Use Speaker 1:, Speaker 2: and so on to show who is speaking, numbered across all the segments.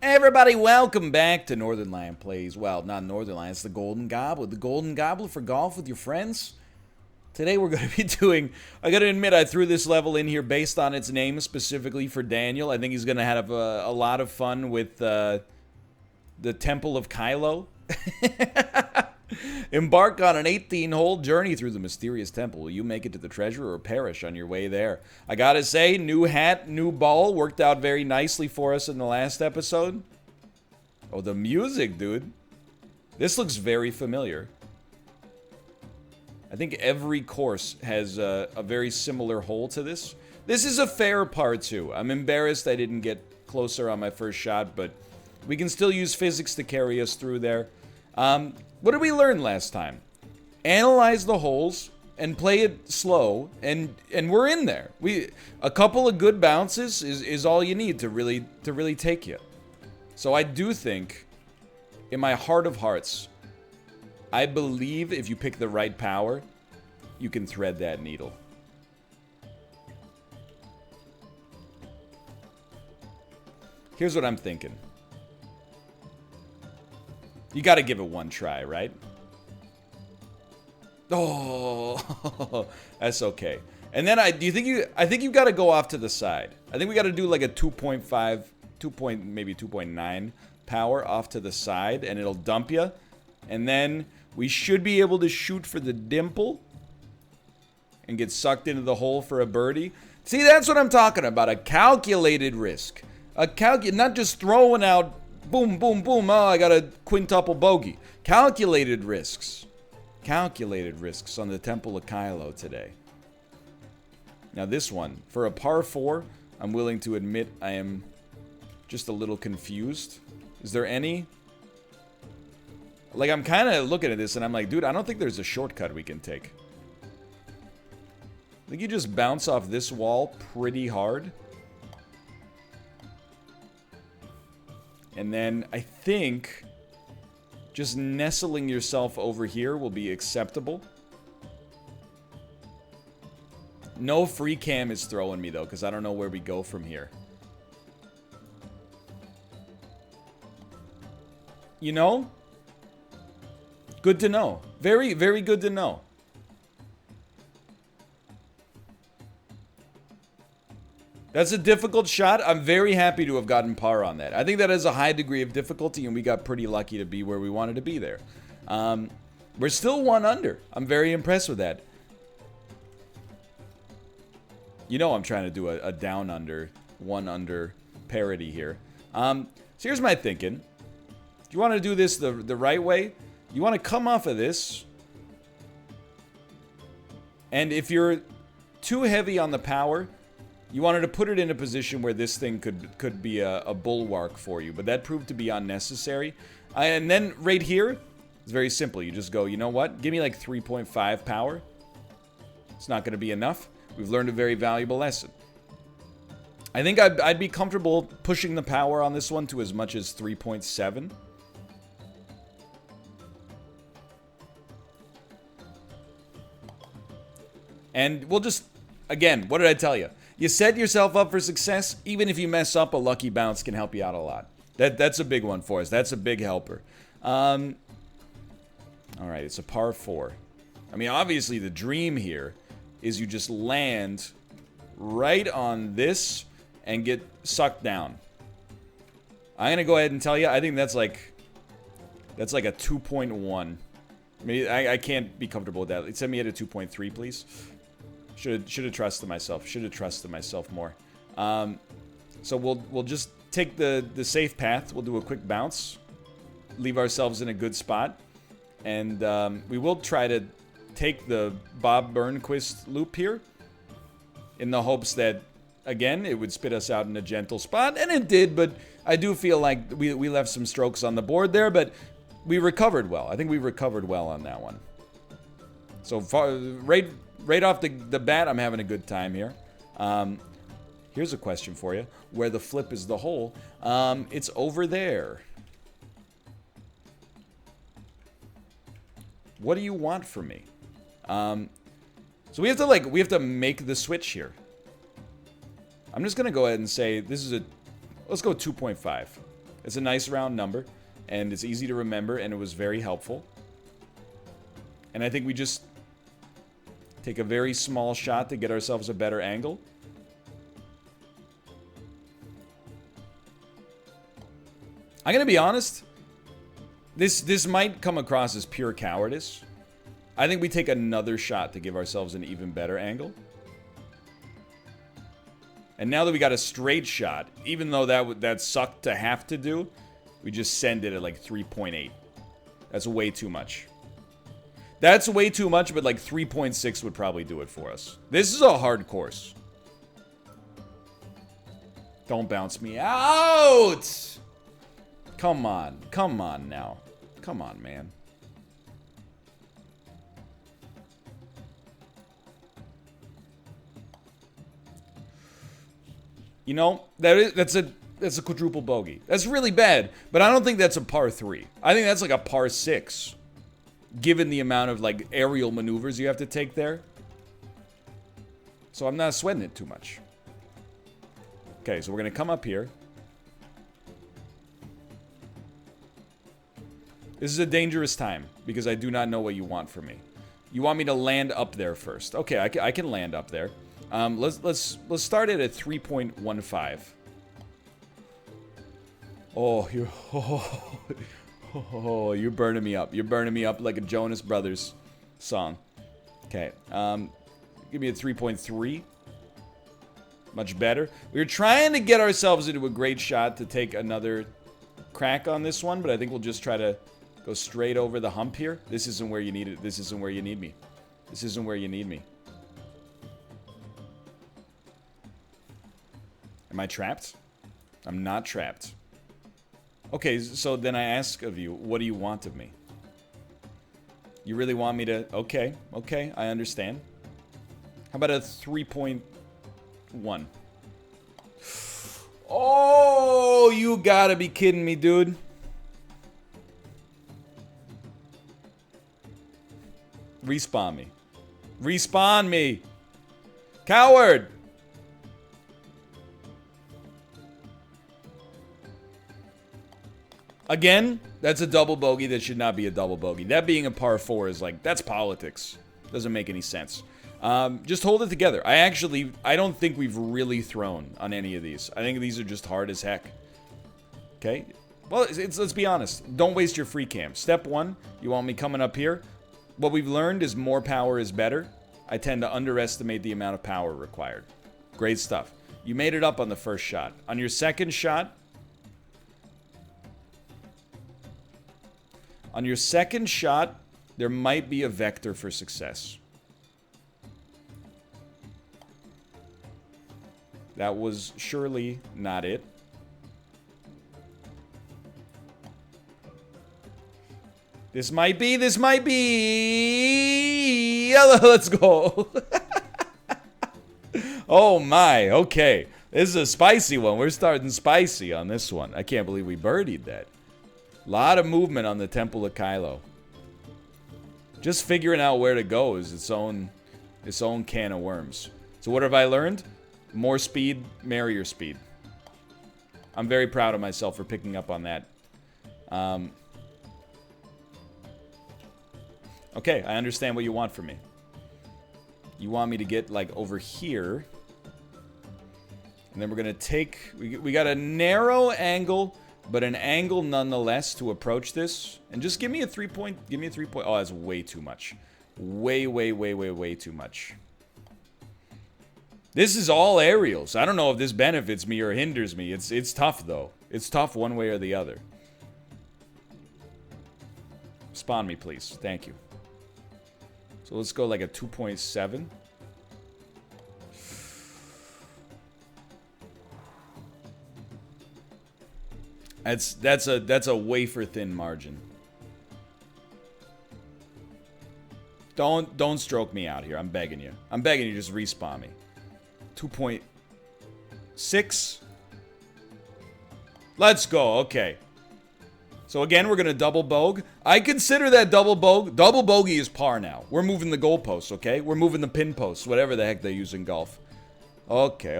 Speaker 1: Everybody, welcome back to Northernlion Plays. Well, not Northernlion, it's the Golden Goblet. The Golden Goblet for golf with your friends. Today we're going to be doing, I got to admit, I threw this level in here based on its name specifically for Daniel. I think he's going to have a lot of fun with the Temple of KYLO. Embark on an 18-hole journey through the mysterious temple. Will you make it to the treasure or perish on your way there? I gotta say, new hat, new ball worked out very nicely for us in the last episode. Oh, the music, dude. This looks very familiar. I think every course has a very similar hole to this. This is a fair par 2. I'm embarrassed I didn't get closer on my first shot, but we can still use physics to carry us through there. What did we learn last time? Analyze the holes and play it slow, and we're in there. A couple of good bounces is all you need to really take you. So I do think, in my heart of hearts, I believe if you pick the right power, you can thread that needle. Here's what I'm thinking. You got to give it one try, right? Oh, that's okay. And then I think you've got to go off to the side. I think we got to do like a 2.5, maybe 2.9 power off to the side, and it'll dump you. And then we should be able to shoot for the dimple and get sucked into the hole for a birdie. See, that's what I'm talking about. A calculated risk. Not just throwing out boom, boom, boom. Oh, I got a quintuple bogey. Calculated risks. Calculated risks on the Temple of KYLO today. Now this one, for a par 4, I'm willing to admit I am just a little confused. Is there any? Like, I'm kind of looking at this and I'm like, dude, I don't think there's a shortcut we can take. I think you just bounce off this wall pretty hard. And then I think just nestling yourself over here will be acceptable. No free cam is throwing me though, because I don't know where we go from here. You know? Good to know. Very, very good to know. That's a difficult shot. I'm very happy to have gotten par on that. I think that has a high degree of difficulty, and we got pretty lucky to be where we wanted to be there. We're still 1 under. I'm very impressed with that. You know I'm trying to do a down under, 1 under parody here. So here's my thinking. If you want to do this the right way, you want to come off of this. And if you're too heavy on the power, you wanted to put it in a position where this thing could be a bulwark for you, but that proved to be unnecessary. And then right here, it's very simple. You just go, you know what? Give me like 3.5 power. It's not going to be enough. We've learned a very valuable lesson. I think I'd be comfortable pushing the power on this one to as much as 3.7. And we'll just, again, what did I tell you? You set yourself up for success. Even if you mess up, a lucky bounce can help you out a lot. That's a big one for us. That's a big helper. All right, it's a par 4. I mean, obviously the dream here is you just land right on this and get sucked down. I'm going to go ahead and tell you, I think that's like a 2.1. Maybe I can't be comfortable with that. Send me at a 2.3, please. Should have trusted myself. Should have trusted myself more. So we'll just take the safe path. We'll do a quick bounce, leave ourselves in a good spot, and we will try to take the Bob Burnquist loop here, in the hopes that, again, it would spit us out in a gentle spot, and it did. But I do feel like we left some strokes on the board there, but we recovered well. I think we recovered well on that one. So far, right off the bat, I'm having a good time here. Here's a question for you. Where the flip is the hole? It's over there. What do you want from me? So we have to make the switch here. I'm just gonna go ahead and say this is let's go 2.5. It's a nice round number, and it's easy to remember, and it was very helpful. And I think we just take a very small shot to get ourselves a better angle. I'm gonna be honest. This might come across as pure cowardice. I think we take another shot to give ourselves an even better angle. And now that we got a straight shot, even though that sucked to have to do, we just send it at like 3.8. That's way too much. That's way too much, but like 3.6 would probably do it for us. This is a hard course. Don't bounce me out! Come on. Come on now. Come on, man. You know, that's a quadruple bogey. That's really bad, but I don't think that's a par 3. I think that's like a par 6. Given the amount of like aerial maneuvers you have to take there. So I'm not sweating it too much. Okay, so we're gonna come up here. This is a dangerous time because I do not know what you want from me. You want me to land up there first. Okay, I can land up there. Let's start it at 3.15. Oh, you're burning me up. You're burning me up like a Jonas Brothers song. Okay, give me a 3.3. Much better. We were trying to get ourselves into a great shot to take another crack on this one, but I think we'll just try to go straight over the hump here. This isn't where you need it. This isn't where you need me. This isn't where you need me. Am I trapped? I'm not trapped. Okay, so then I ask of you, what do you want of me? You really want me to... Okay, I understand. How about a 3.1? Oh, you gotta be kidding me, dude. Respawn me. Respawn me. Coward! Again, that's a double bogey that should not be a double bogey. That being a par 4 is like, that's politics. Doesn't make any sense. Just hold it together. I don't think we've really thrown on any of these. I think these are just hard as heck. Okay? Well, let's be honest. Don't waste your free cam. Step 1, you want me coming up here. What we've learned is more power is better. I tend to underestimate the amount of power required. Great stuff. You made it up on the first shot. On your second shot... On your second shot, there might be a vector for success. That was surely not it. This might be. Let's go. Oh my, okay. This is a spicy one. We're starting spicy on this one. I can't believe we birdied that. A lot of movement on the Temple of KYLO. Just figuring out where to go is its own can of worms. So what have I learned? More speed, merrier speed. I'm very proud of myself for picking up on that. Okay, I understand what you want from me. You want me to get like over here. And then we're gonna take, we got a narrow angle, but an angle nonetheless to approach this. And just give me a 3 point, oh, that's way too much. Way too much. This is all aerials. I don't know if this benefits me or hinders me. It's tough though. It's tough one way or the other. Spawn me, please. Thank you. So let's go like a 2.7. That's a wafer thin margin. Don't stroke me out here. I'm begging you. I'm begging you, just respawn me. 2.6. Let's go. Okay. So again, we're gonna double bogey. I consider that double bogey. Double bogey is par now. We're moving the goalposts, okay? We're moving the pin posts, whatever the heck they use in golf. Okay.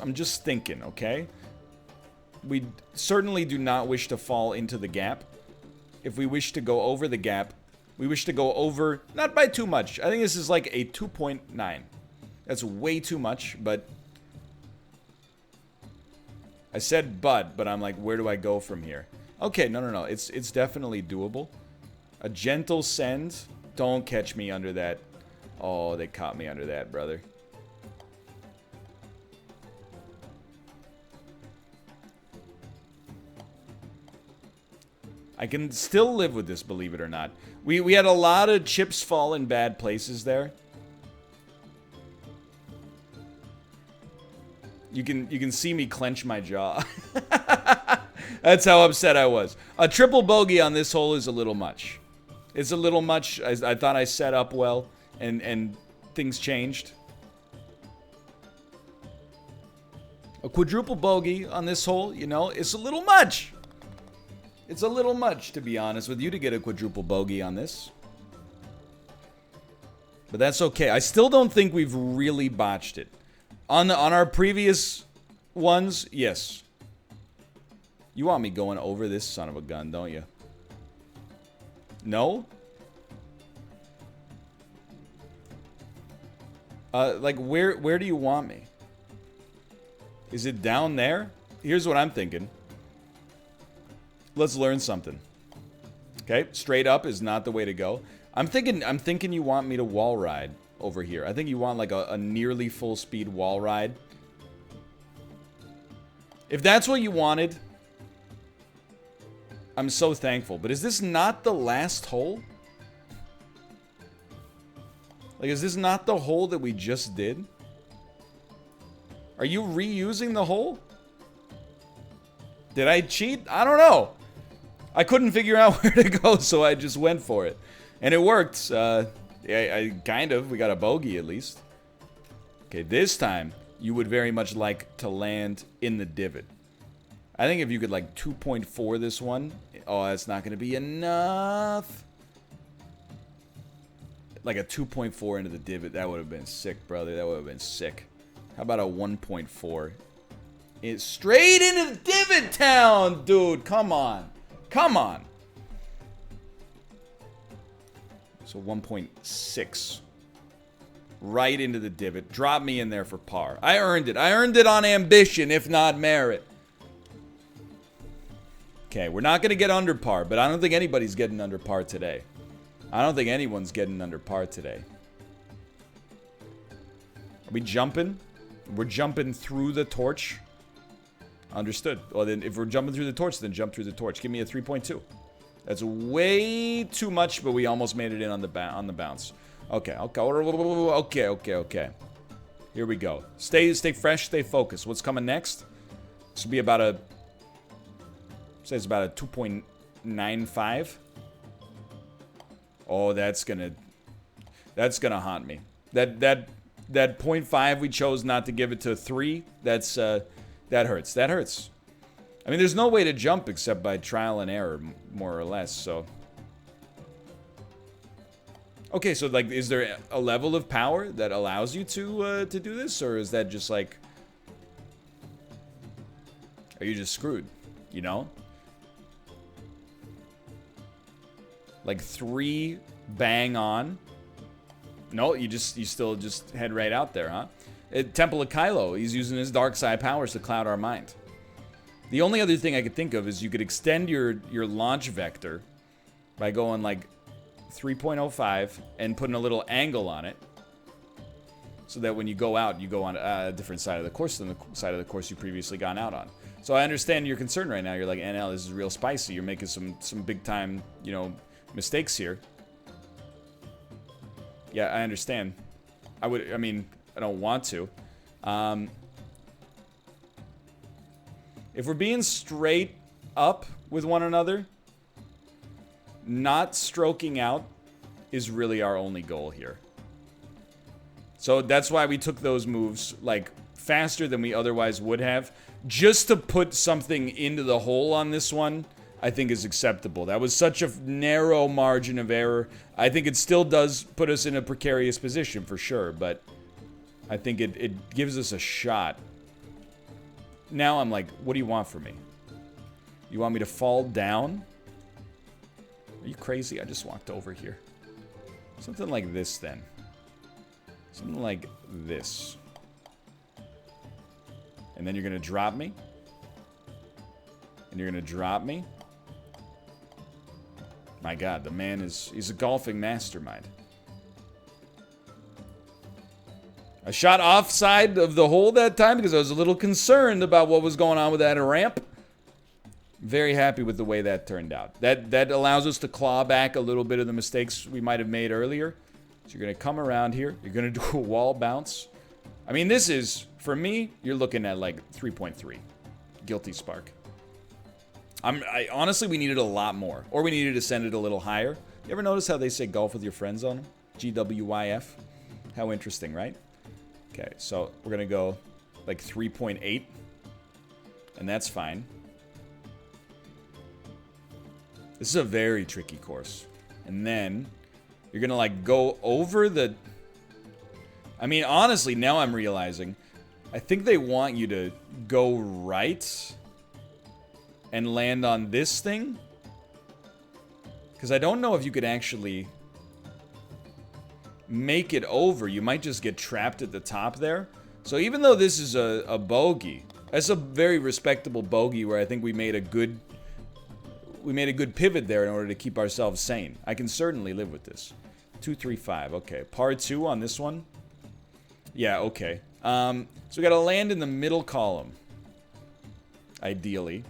Speaker 1: I'm just thinking, okay? We certainly do not wish to fall into the gap. If we wish to go over the gap, we wish to go over, not by too much. I think this is like a 2.9. That's way too much, but... I said but I'm like, where do I go from here? Okay, no. It's definitely doable. A gentle send. Don't catch me under that. Oh, they caught me under that, brother. I can still live with this, believe it or not. We had a lot of chips fall in bad places there. You can see me clench my jaw. That's how upset I was. A triple bogey on this hole is a little much. It's a little much. I thought I set up well, and things changed. A quadruple bogey on this hole, you know, it's a little much. It's a little much, to be honest with you, to get a quadruple bogey on this. But that's okay. I still don't think we've really botched it. On our previous ones, yes. You want me going over this son of a gun, don't you? No? Like, where do you want me? Is it down there? Here's what I'm thinking. Let's learn something. Okay, straight up is not the way to go. I'm thinking you want me to wall ride over here. I think you want like a nearly full speed wall ride. If that's what you wanted, I'm so thankful. But is this not the last hole? Like, is this not the hole that we just did? Are you reusing the hole? Did I cheat? I don't know. I couldn't figure out where to go, so I just went for it. And it worked. I kind of. We got a bogey, at least. Okay, this time, you would very much like to land in the divot. I think if you could, like, 2.4 this one. Oh, that's not going to be enough. Like a 2.4 into the divot. That would have been sick, brother. That would have been sick. How about a 1.4? It's straight into the divot town, dude. Come on. Come on. So 1.6. Right into the divot. Drop me in there for par. I earned it. I earned it on ambition, if not merit. Okay, we're not going to get under par, but I don't think anybody's getting under par today. I don't think anyone's getting under par today. Are we jumping? We're jumping through the torch. Understood. Well, then if we're jumping through the torch, then jump through the torch. Give me a 3.2. That's way too much, but we almost made it in on the bounce. Okay. Here we go. Stay fresh, stay focused. What's coming next? This will be about a... Say it's about a 2.95. Oh, that's gonna haunt me. That 0.5 we chose not to give it to 3. That hurts. That hurts. I mean, there's no way to jump except by trial and error, more or less, so... Okay, so, like, is there a level of power that allows you to do this? Or is that just, like... Are you just screwed? You know? Like, 3 bang on. No, you still just head right out there, huh? Temple of KYLO, he's using his dark side powers to cloud our mind. The only other thing I could think of is you could extend your launch vector by going like 3.05 and putting a little angle on it, so that when you go out, you go on a different side of the course than the side of the course you previously gone out on. So I understand your concern right now. You're like, NL, this is real spicy. You're making some big time, you know, mistakes here. Yeah, I understand. I mean, I don't want to. If we're being straight up with one another, not stroking out is really our only goal here. So that's why we took those moves, like, faster than we otherwise would have. Just to put something into the hole on this one, I think is acceptable. That was such a narrow margin of error. I think it still does put us in a precarious position, for sure, but I think it gives us a shot now I'm like, what do you want from me? You want me to fall down? Are you crazy? I just walked over here. Something like this, then. Something like this. And then you're going to drop me. And you're going to drop me. My God, the man he's a golfing mastermind. I shot offside of the hole that time because I was a little concerned about what was going on with that ramp. Very happy with the way that turned out. That allows us to claw back a little bit of the mistakes we might have made earlier. So you're going to come around here. You're going to do a wall bounce. I mean, this is, for me, you're looking at like 3.3. Guilty spark. I honestly, we needed a lot more. Or we needed to send it a little higher. You ever notice how they say golf with your friends on them? GWYF. How interesting, right? Okay, so we're going to go like 3.8. And that's fine. This is a very tricky course. And then you're going to like go over the... I mean, honestly, now I'm realizing I think they want you to go right and land on this thing. Because I don't know if you could actually make it over. You might just get trapped at the top there. So even though this is a bogey, that's a very respectable bogey where I think we made a good pivot there in order to keep ourselves sane. I can certainly live with this. 2, 3, 5. Okay, par 2 on this one. Yeah, okay. So we got to land in the middle column. Ideally.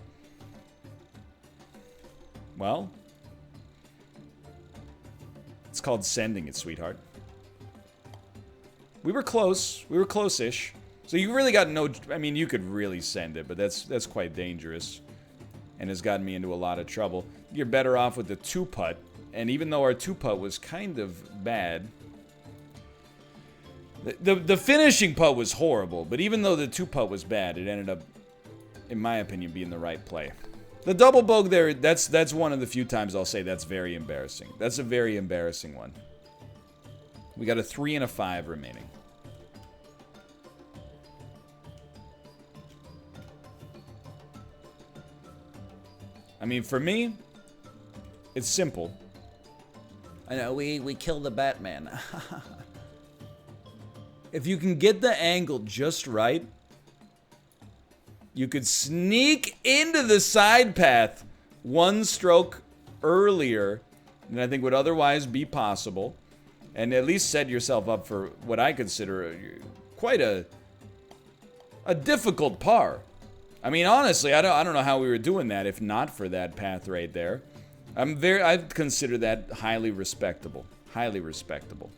Speaker 1: Well, it's called sending it, sweetheart. We were close. We were close-ish. So you really got no... I mean, you could really send it, but that's quite dangerous. And has gotten me into a lot of trouble. You're better off with the 2-putt. And even though our 2-putt was kind of bad... The finishing putt was horrible. But even though the 2-putt was bad, it ended up, in my opinion, being the right play. The double bogey there, that's one of the few times I'll say that's very embarrassing. That's a very embarrassing one. We got a 3 and a 5 remaining. I mean, for me, it's simple. I know, we killed the Batman. If you can get the angle just right, you could sneak into the side path one stroke earlier than I think would otherwise be possible, and at least set yourself up for what I consider quite a difficult par. I mean, honestly, I don't know how we were doing that if not for that path right there. I'd consider that highly respectable. Highly respectable.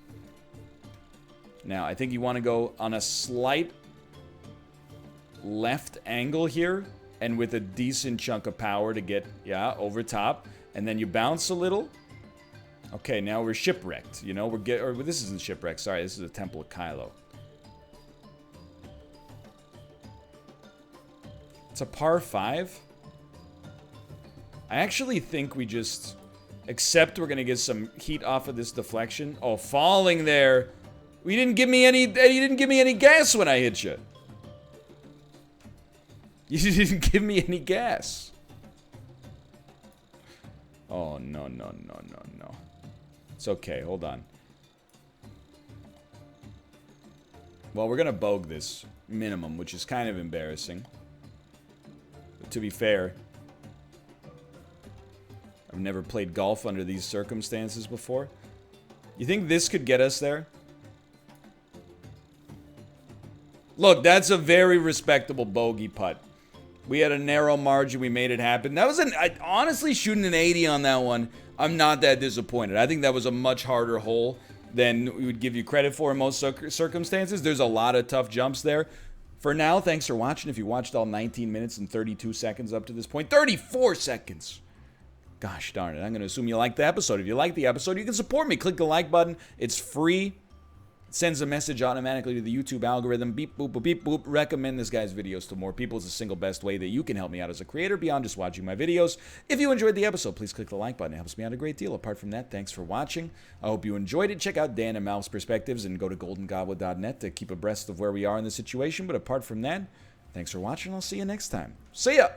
Speaker 1: Now, I think you want to go on a slight left angle here, and with a decent chunk of power to get, yeah, over top. And then you bounce a little. Okay, now we're shipwrecked. You know, this isn't shipwrecked. Sorry, this is the Temple of KYLO. It's a par 5. I actually think we just accept we're going to get some heat off of this deflection. Oh, falling there. You didn't give me any gas when I hit you. You didn't give me any gas. Oh, no. It's okay. Hold on. Well, we're going to bogue this minimum, which is kind of embarrassing. But to be fair, I've never played golf under these circumstances before. You think this could get us there? Look, that's a very respectable bogey putt. We had a narrow margin. We made it happen. That was honestly, shooting an 80 on that one, I'm not that disappointed. I think that was a much harder hole than we would give you credit for in most circumstances. There's a lot of tough jumps there. For now, thanks for watching. If you watched all 19 minutes and 32 seconds up to this point, 34 seconds. Gosh darn it. I'm going to assume you liked the episode. If you liked the episode, you can support me. Click the like button. It's free. It sends a message automatically to the YouTube algorithm. Beep, boop, boop, beep, boop. Recommend this guy's videos to more people. It's the single best way that you can help me out as a creator beyond just watching my videos. If you enjoyed the episode, please click the like button. It helps me out a great deal. Apart from that, thanks for watching. I hope you enjoyed it. Check out Dan and MALF's perspectives and go to goldengoblet.net to keep abreast of where we are in the situation. But apart from that, Thanks for watching. I'll see you next time. See ya!